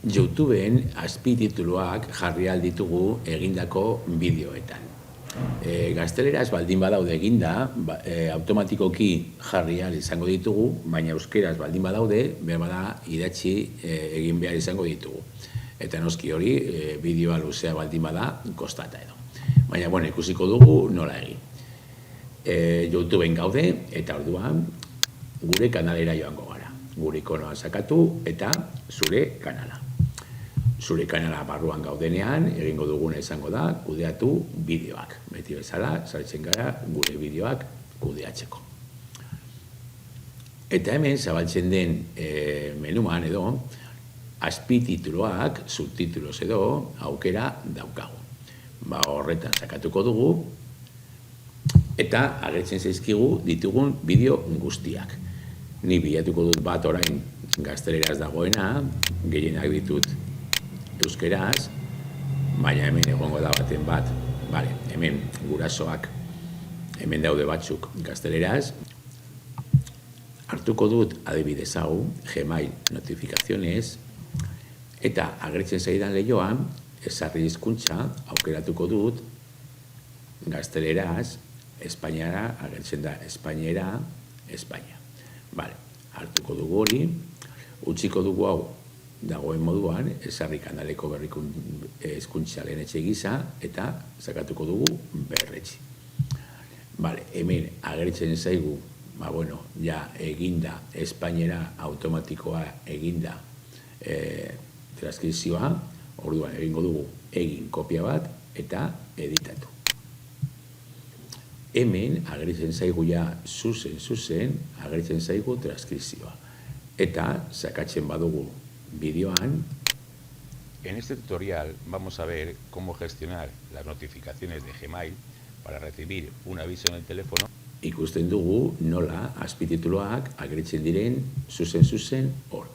YouTubeen azpitituluak jarri alditugu egindako bideoetan. Gazteleraz baldin badaude eginda, automatikoki jarri ahal izango ditugu, baina euskeraz baldin badaude, behar bada idatzi egin behar izango ditugu. Eta noski hori, bideoa luzea baldin bada, kostata edo. Baina, bueno, ikusiko dugu nola egin. YouTubeen gaude, eta orduan, gure kanalera joango gara. Gure ikonoa sakatu eta zure kanala. Zure kanala barruan gaudenean, egingo duguna izango da, kudeatu bideoak. Beti bezala, sartzen gara gure bideoak kudeatzeko. Eta hemen, zabaltzen den menuan edo, azpitituluak, subtitulos edo, aukera daukagu. Horretan sakatuko dugu, eta agertzen zaizkigu ditugun bideo guztiak. Ni bilatuko dut bat orain gazteleraz dagoena, gehienak ditut euskeraz, baina hemen egongo da baten bat, hemen gurasoak, hemen daude batzuk gazteleraz. Hartuko dut adibidez hau, Gmail notifikazionez, eta agertzen zaidan lehioan, ezarri hizkuntza aukeratuko dut gazteleraz, Espainiara, agertzen da Espainiera, Espainia. Hartuko dugu hori, utziko dugu hau dagoen moduan, ezarri kanaleko hizkuntza lehenetxe gisa, eta sakatuko dugu berretxe. Hemen agertzen zaigu, eginda Espainiera automatikoa eginda transkripzioa, orduan egingo dugu egin kopia bat eta editatu. Hemen agertzen zaigu zuzen, agertzen zaigu transkripzioa. Eta sakatzen badugu bideoan. En este tutorial vamos a ver cómo gestionar las notificaciones de Gmail para recibir un aviso en el teléfono. Ikusten dugu nola azpitituluak agertzen diren zuzen hor.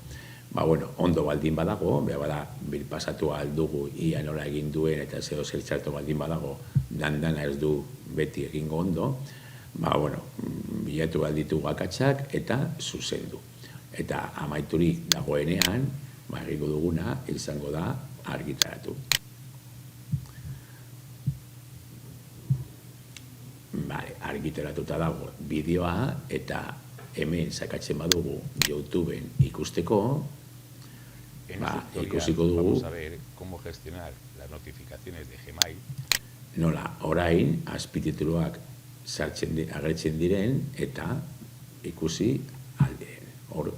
Ondo baldin badago, behar birpasatu aldugu ia nola egin duen eta zeo zertxartu baldin badago, dandana ez du beti egingo ondo, bilatu alditugu akatsak eta zuzendu. Eta amaiturik dagoenean, egingo duguna izango da argitaratu. Argitaratuta dago bideoa eta hemen sakatzen badugu YouTubeen ikusteko, ikusiko dugu vamos a ver cómo gestionar las notificaciones de Gmail. Nola orain azpitituluak agertzen diren eta ikusi aldeen. Hor